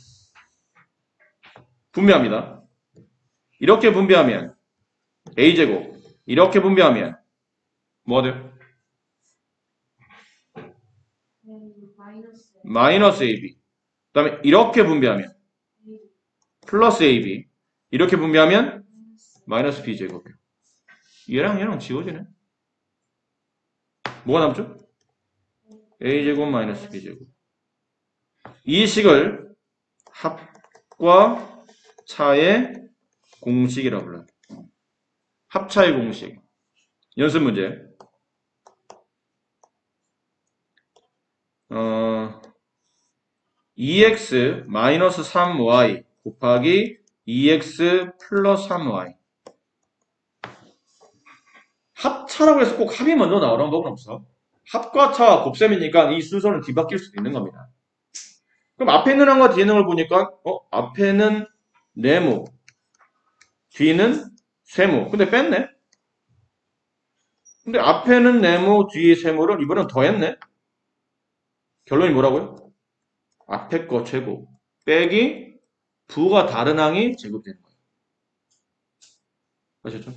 분배합니다. 이렇게 분배하면 A제곱, 이렇게 분배하면 뭐가 돼요? 마이너스 AB. 그 다음에 이렇게 분배하면 플러스 AB. 이렇게 분배하면 마이너스 B제곱이에요. 얘랑 얘랑 지워지네. 뭐가 남죠? A제곱 마이너스 B제곱. 이 식을 합과 차의 공식이라고 불러요. 합차의 공식. 연습 문제. 2x 마이너스 3y 곱하기 2x 플러스 3y. 합차라고 해서 꼭 합이 먼저 나오라는 법은 없어. 합과 차와 곱셈이니까 이 순서는 뒤바뀔 수도 있는 겁니다. 그럼 앞에 있는 항과 뒤에 있는 걸 보니까 앞에는 네모, 뒤는 세모. 근데 뺐네. 근데 앞에는 네모, 뒤에 세모를 이번엔 더했네. 결론이 뭐라고요? 앞에 거 제곱 빼기 부가 다른 항이 제곱되는 거예요. 아셨죠?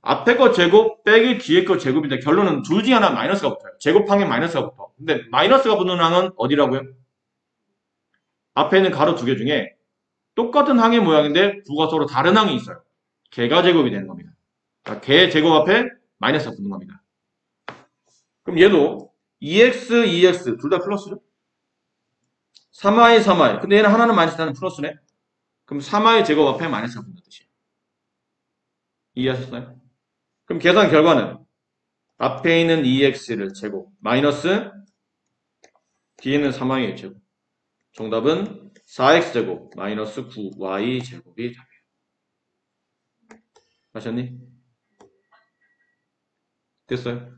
앞에 거 제곱 빼기 뒤에 거 제곱인데 결론은 둘 중에 하나 마이너스가 붙어요. 제곱항에 마이너스가 붙어. 근데 마이너스가 붙는 항은 어디라고요? 앞에 있는 가로 두 개 중에 똑같은 항의 모양인데 부가 서로 다른 항이 있어요. 개가 제곱이 되는 겁니다. 그러니까 개 제곱 앞에 마이너스가 붙는 겁니다. 그럼 얘도 2x, 2x 둘 다 플러스죠? 3y, 3y. 근데 얘는 하나는 마이너스 하나는 플러스네. 그럼 3y 제곱 앞에 마이너스가 붙는 뜻이에요. 이해하셨어요? 그럼 계산 결과는 앞에 있는 2x를 제곱 마이너스 뒤에 있는 3y의 제곱. 정답은 4x제곱 마이너스 9y제곱이 답이에요. 아셨니? 됐어요?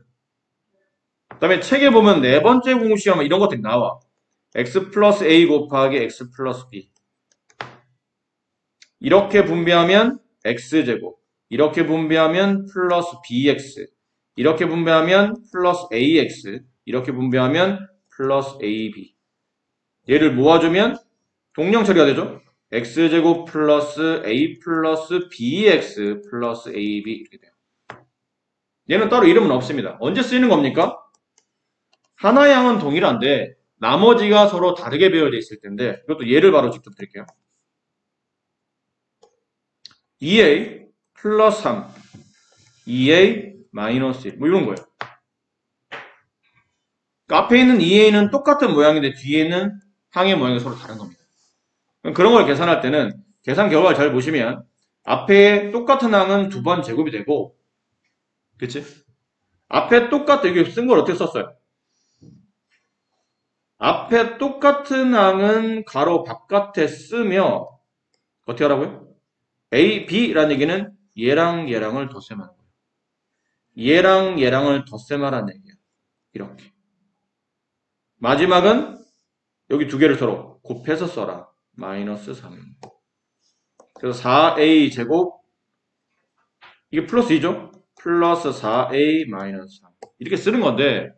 그 다음에 책에 보면 네 번째 공식하면 이런 것들이 나와. x 플러스 a 곱하기 x 플러스 b. 이렇게 분배하면 x제곱. 이렇게 분배하면 플러스 bx. 이렇게 분배하면 플러스 ax. 이렇게 분배하면 플러스 ab. 얘를 모아주면 동령 처리가 되죠. x제곱 플러스 a 플러스 bx 플러스 ab 이렇게 돼요. 얘는 따로 이름은 없습니다. 언제 쓰이는 겁니까? 하나의 항은 동일한데 나머지가 서로 다르게 배열되어 있을 텐데 이것도 예를 바로 직접 드릴게요. 2a 플러스 3 2a 마이너스 1 뭐 이런 거예요. 그러니까 앞에 있는 2a는 똑같은 모양인데 뒤에는 항의 모양이 서로 다른 겁니다. 그런 걸 계산할 때는 계산 결과를 잘 보시면 앞에 똑같은 항은 두 번 제곱이 되고 그치? 앞에 똑같은 여기 쓴 걸 어떻게 썼어요? 앞에 똑같은 항은 가로 바깥에 쓰며 어떻게 하라고요? A, B라는 얘기는 얘랑 얘랑을 덧셈하는 거예요. 얘랑 얘랑을 덧셈하라는 얘기예요. 이렇게. 마지막은 여기 두 개를 서로 곱해서 써라. 마이너스 3. 그래서 4a 제곱 이게 플러스 2죠? 플러스 4a 마이너스 3 이렇게 쓰는 건데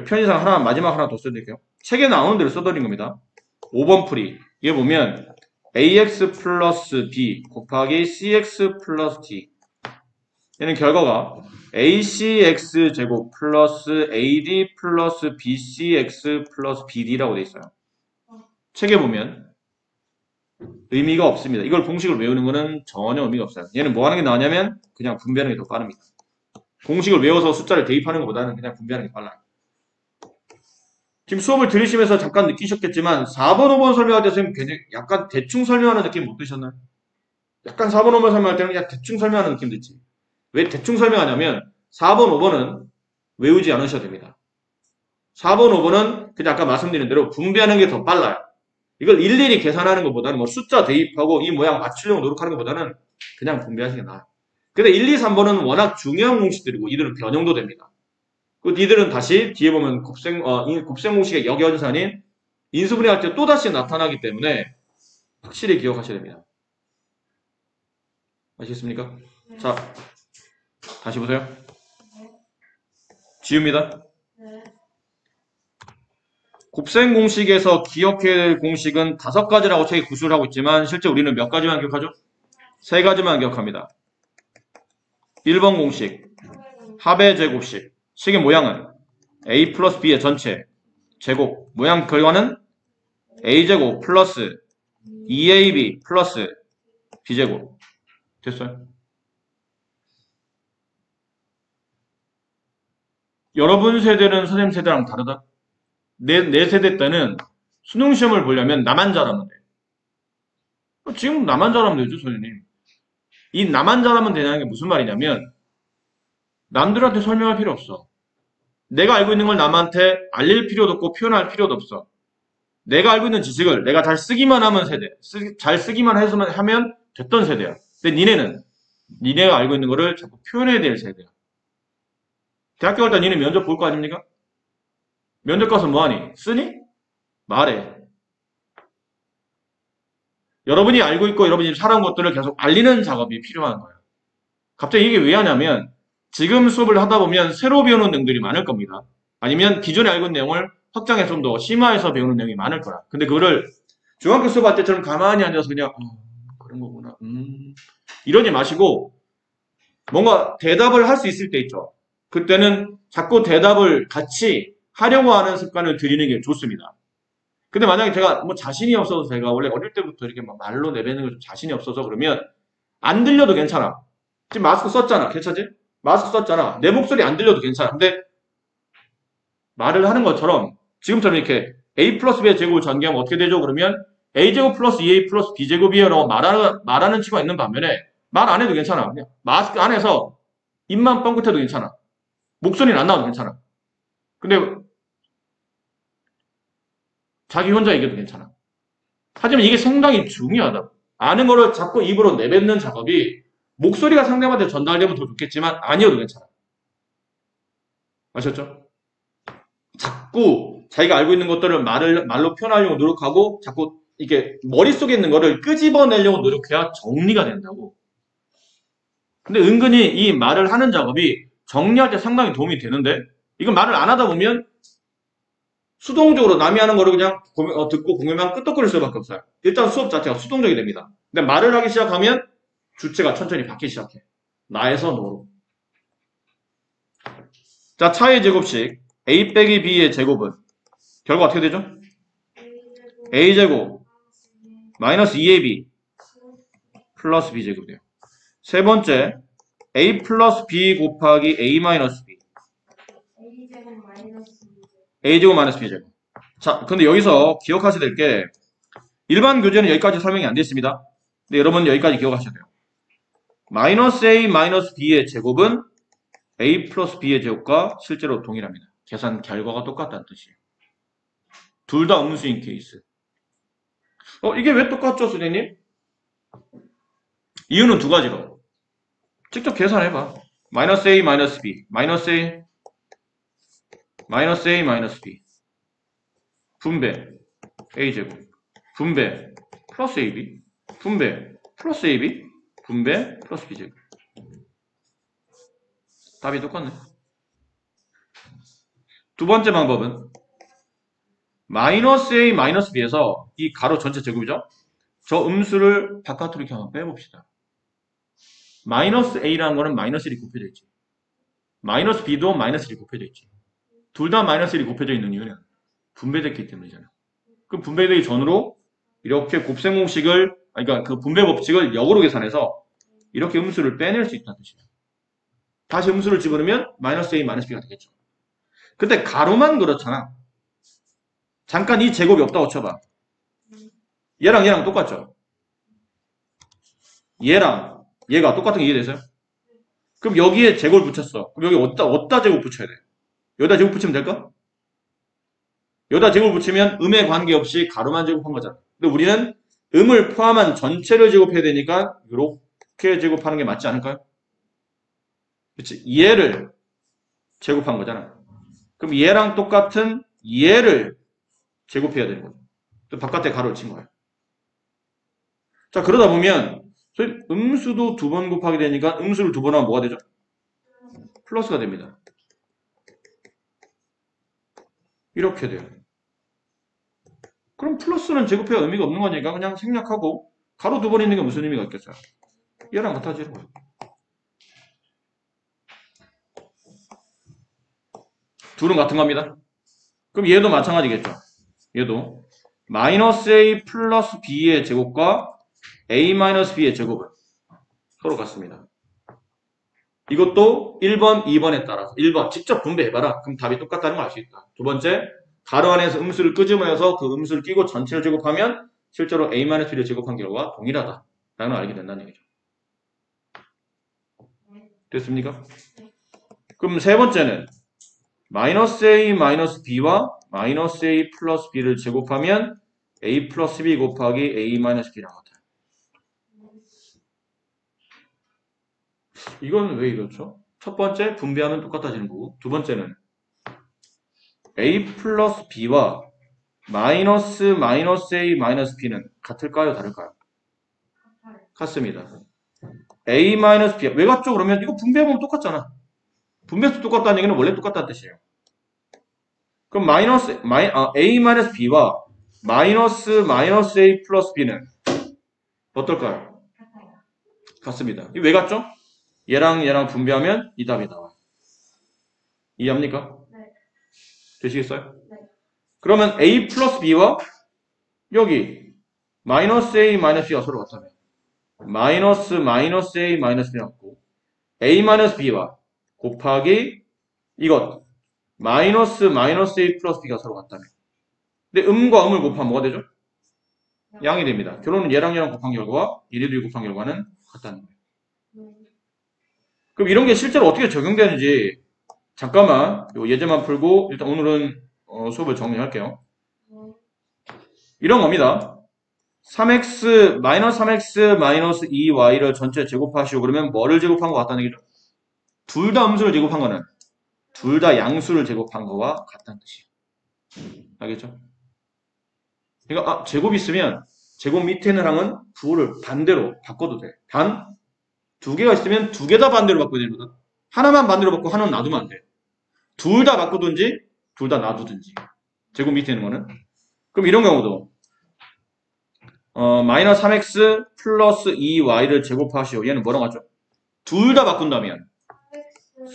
편의상 하나 마지막 하나 더 써드릴게요. 책에 나오는 대로 써드린 겁니다. 5번 풀이 이게 보면 ax 플러스 b 곱하기 cx 플러스 d 얘는 결과가 ACX 제곱 플러스 AD 플러스 BCX 플러스 BD라고 돼 있어요. 책에 보면 의미가 없습니다. 이걸 공식을 외우는 거는 전혀 의미가 없어요. 얘는 뭐 하는 게 나으냐면 그냥 분배하는 게 더 빠릅니다. 공식을 외워서 숫자를 대입하는 것보다는 그냥 분배하는 게 빨라요. 지금 수업을 들으시면서 잠깐 느끼셨겠지만 4번, 5번 설명할 때 선생님 굉장히 약간 대충 설명하는 느낌 못 드셨나요? 약간 4번, 5번 설명할 때는 그냥 대충 설명하는 느낌 듣지. 왜 대충 설명하냐면 4번, 5번은 외우지 않으셔도 됩니다. 4번, 5번은 그냥 아까 말씀드린 대로 분배하는 게 더 빨라요. 이걸 일일이 계산하는 것보다는 뭐 숫자 대입하고 이 모양 맞추려고 노력하는 것보다는 그냥 분배하시는 게 나아요. 근데 1, 2, 3번은 워낙 중요한 공식들이고 이들은 변형도 됩니다. 그 니들은 다시 뒤에 보면 곱셈 공식의 역연산인 인수분해할 때 또다시 나타나기 때문에 확실히 기억하셔야 됩니다. 아시겠습니까? 자, 다시 보세요. 지웁니다. 곱셈 공식에서 기억해야 될 공식은 5가지라고 책에 구술을 하고 있지만 실제 우리는 몇 가지만 기억하죠? 3가지만 기억합니다. 1번 공식, 합의 제곱식. 식의 모양은 a 플러스 b의 전체 제곱. 모양 결과는 a제곱 플러스 2ab 플러스 b제곱. 됐어요? 여러분 세대는 선생님 세대랑 다르다? 내 세대 때는 수능 시험을 보려면 나만 잘하면 돼. 지금 나만 잘하면 되죠, 선생님. 이 나만 잘하면 되냐는 게 무슨 말이냐면 남들한테 설명할 필요 없어. 내가 알고 있는 걸 남한테 알릴 필요도 없고 표현할 필요도 없어. 내가 알고 있는 지식을 내가 잘 쓰기만 하면 세대. 잘 쓰기만 해서만 하면 됐던 세대야. 근데 니네가 알고 있는 거를 자꾸 표현해야 될 세대야. 대학교 갈 때 니네 면접 볼 거 아닙니까? 면접 가서 뭐하니? 쓰니? 말해. 여러분이 알고 있고 여러분이 살아온 것들을 계속 알리는 작업이 필요한 거예요. 갑자기 이게 왜 하냐면 지금 수업을 하다 보면 새로 배우는 내용들이 많을 겁니다. 아니면 기존에 알고 있는 내용을 확장해서 좀 더 심화해서 배우는 내용이 많을 거야. 근데 그거를 중학교 수업할 때처럼 가만히 앉아서 그냥 그런 거구나. 이러지 마시고 뭔가 대답을 할 수 있을 때 있죠. 그때는 자꾸 대답을 같이 하려고 하는 습관을 들이는 게 좋습니다. 근데 만약에 제가 뭐 자신이 없어서 제가 원래 어릴 때부터 이렇게 막 말로 내뱉는 거 좀 자신이 없어서 그러면 안 들려도 괜찮아. 지금 마스크 썼잖아. 괜찮지? 마스크 썼잖아. 내 목소리 안 들려도 괜찮아. 근데 말을 하는 것처럼 지금처럼 이렇게 a 플러스 b의 제곱을 전개하면 어떻게 되죠? 그러면 a제곱 플러스 2a 플러스 b제곱이에요 라고 말하는 친구가 있는 반면에 말 안 해도 괜찮아. 그냥 마스크 안에서 입만 뻥긋해도 괜찮아. 목소리는 안 나와도 괜찮아. 근데 자기 혼자 얘기해도 괜찮아. 하지만 이게 상당히 중요하다. 아는 거를 자꾸 입으로 내뱉는 작업이 목소리가 상대방한테 전달되면 더 좋겠지만 아니어도 괜찮아. 아셨죠? 자꾸 자기가 알고 있는 것들을 말로 표현하려고 노력하고 자꾸 이게 머릿속에 있는 거를 끄집어내려고 노력해야 정리가 된다고. 근데 은근히 이 말을 하는 작업이 정리할 때 상당히 도움이 되는데 이건 말을 안 하다 보면 수동적으로 남이 하는 거를 그냥 듣고 공유만 끄떡거릴 수밖에 없어요. 일단 수업 자체가 수동적이 됩니다. 근데 말을 하기 시작하면 주체가 천천히 바뀌기 시작해. 나에서 너로. 자, 차의 제곱식 a 빼기 b의 제곱은 결과 어떻게 되죠? a제곱 마이너스 2ab 플러스 b제곱 돼요. 세 번째 a 플러스 b 곱하기 a 마이너스 b a제곱 마이너스 b제곱. 자, 근데 여기서 기억하셔야 될 게 일반 교재는 여기까지 설명이 안 됐습니다. 근데 여러분 여기까지 기억하셔야 돼요. 마이너스 a 마이너스 b의 제곱은 a 플러스 b의 제곱과 실제로 동일합니다. 계산 결과가 똑같다는 뜻이에요. 둘 다 음수인 케이스. 이게 왜 똑같죠, 선생님? 이유는 두 가지로. 직접 계산해봐. 마이너스 a 마이너스 b 마이너스 a 마이너스 a 마이너스 b 분배 a제곱 분배 플러스 ab 분배 플러스 ab 분배 플러스 b제곱. 답이 똑같네. 두 번째 방법은 마이너스 a 마이너스 b에서 이 가로 전체 제곱이죠. 저 음수를 바깥으로 이렇게 한번 빼봅시다. 마이너스 A라는 거는 마이너스 1이 곱해져 있지. 마이너스 B도 마이너스 1이 곱해져 있지. 둘 다 마이너스 1이 곱해져 있는 이유는 분배됐기 때문이잖아. 그럼 분배되기 전으로 이렇게 곱셈 공식을, 그러니까 그 분배 법칙을 역으로 계산해서 이렇게 음수를 빼낼 수 있다는 뜻이야. 다시 음수를 집어넣으면 마이너스 A, 마이너스 B가 되겠죠. 근데 가로만 그렇잖아. 잠깐 이 제곱이 없다고 쳐봐. 얘랑 똑같죠? 얘랑 얘가 똑같은 게 이해되세요? 그럼 여기에 제곱을 붙였어. 그럼 여기 어디다 제곱 붙여야 돼? 여기다 제곱 붙이면 될까? 여기다 제곱을 붙이면 음에 관계없이 가로만 제곱한 거잖아. 근데 우리는 음을 포함한 전체를 제곱해야 되니까 이렇게 제곱하는 게 맞지 않을까요? 그치? 얘를 제곱한 거잖아. 그럼 얘랑 똑같은 얘를 제곱해야 되는 거죠. 또 바깥에 가로를 친 거예요. 자, 그러다 보면 음수도 두 번 곱하게 되니까 음수를 두 번 하면 뭐가 되죠? 플러스가 됩니다. 이렇게 돼요. 그럼 플러스는 제곱해야 의미가 없는 거니까 그냥 생략하고 가로 두 번 있는 게 무슨 의미가 있겠어요? 얘랑 같아지는 거예요. 둘은 같은 겁니다. 그럼 얘도 마찬가지겠죠. 얘도 마이너스 A 플러스 B의 제곱과 A 마이너스 B의 제곱은 서로 같습니다. 이것도 1번, 2번에 따라서 1번 직접 분배해봐라. 그럼 답이 똑같다는 걸 알 수 있다. 두 번째, 가로 안에서 음수를 끄집어내서 그 음수를 끼고 전체를 제곱하면 실제로 A 마이너스 B를 제곱한 결과가 동일하다. 라는 걸 알게 된다는 얘기죠. 됐습니까? 그럼 세 번째는 마이너스 A 마이너스 B와 마이너스 A 플러스 B를 제곱하면 A 플러스 B 곱하기 A 마이너스 B랑 같아요. 이건 왜 이렇죠? 첫 번째, 분배하면 똑같아지는 거고, 두 번째는 A 플러스 B와 마이너스 A 마이너스 B는 같을까요? 다를까요? 같습니다. A 마이너스 B. 왜 같죠? 그러면 이거 분배하면 똑같잖아. 분배수 똑같다는 얘기는 원래 똑같다는 뜻이에요. 그럼 A 마이너스 B와 마이너스 A 플러스 B는 어떨까요? 같습니다. 이거 왜 같죠? 얘랑 분배하면 이 답이 나와요. 이해합니까? 네. 되시겠어요? 네. 그러면 A 플러스 B와 여기 마이너스 A 마이너스 B가 서로 같다면 마이너스 A 마이너스 B가 같고 A 마이너스 B와 곱하기 이것 마이너스 A 플러스 B가 서로 같다면 근데 음과 음을 곱하면 뭐가 되죠? 양이 됩니다. 결론은 얘랑 곱한 결과와 얘네들이 곱한 결과는 같다는 거예요. 그럼 이런 게 실제로 어떻게 적용되는지 잠깐만 요 예제만 풀고 일단 오늘은 수업을 정리할게요. 이런 겁니다. 3x 마이너스 2y를 전체 제곱하시오. 그러면 뭐를 제곱한 것 같다는 얘기죠? 둘 다 음수를 제곱한 거는 둘 다 양수를 제곱한 거와 같다는 뜻이에요. 알겠죠? 그러니까 제곱 있으면 제곱 밑에 있는 항은 부호를 반대로 바꿔도 돼. 단 두 개가 있으면 두 개 다 반대로 바꿔야 되거든. 하나만 반대로 바꾸고 하나는 놔두면 안 돼. 둘 다 바꾸든지 둘 다 놔두든지. 제곱 밑에 있는 거는. 그럼 이런 경우도 마이너스 3x 플러스 2y를 제곱하시오. 얘는 뭐랑 같죠? 둘 다 바꾼다면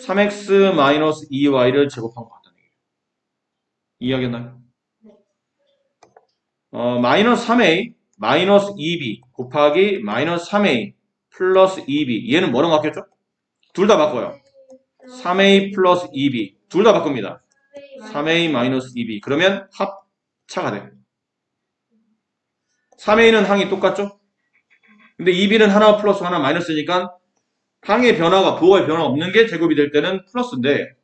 3x 마이너스 2y를 제곱한 것 같다는 얘기예요. 이해하겠나요? 마이너스 3a 마이너스 2b 곱하기 마이너스 3a 플러스 2b 얘는 뭐랑 같겠죠? 둘 다 바꿔요. 3a 플러스 2b 둘 다 바꿉니다. 3a 마이너스 2b 그러면 합차가 돼. 3a는 항이 똑같죠? 근데 2b는 하나 플러스 하나 마이너스니까 항의 변화가 부호의 변화가 없는 게 제곱이 될 때는 플러스인데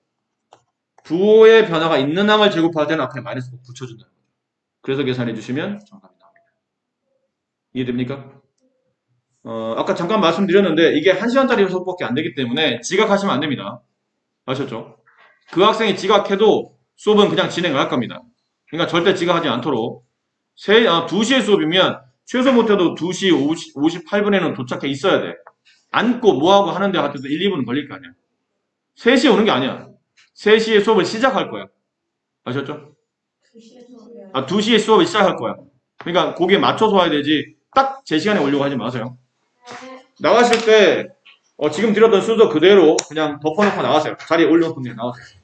부호의 변화가 있는 항을 제곱할 때는 앞에 마이너스 붙여준다는 거죠. 그래서 계산해 주시면 정답이 나옵니다. 이해됩니까? 아까 잠깐 말씀드렸는데 이게 1시간짜리 수업밖에 안 되기 때문에 지각하시면 안 됩니다. 아셨죠? 그 학생이 지각해도 수업은 그냥 진행할 겁니다. 그러니까 절대 지각하지 않도록 2시에 수업이면 최소 못해도 2시 58분에는 도착해 있어야 돼. 앉고 뭐하고 하는데 하여튼 1, 2분은 걸릴 거 아니야. 3시에 오는 게 아니야. 3시에 수업을 시작할 거야. 아셨죠? 2시에 수업을 시작할 거야. 그러니까 거기에 맞춰서 와야 되지 딱 제 시간에 오려고 하지 마세요. 나가실 때 지금 드렸던 순서 그대로 그냥 덮어놓고 나가세요. 자리에 올려놓고 그냥 나가세요.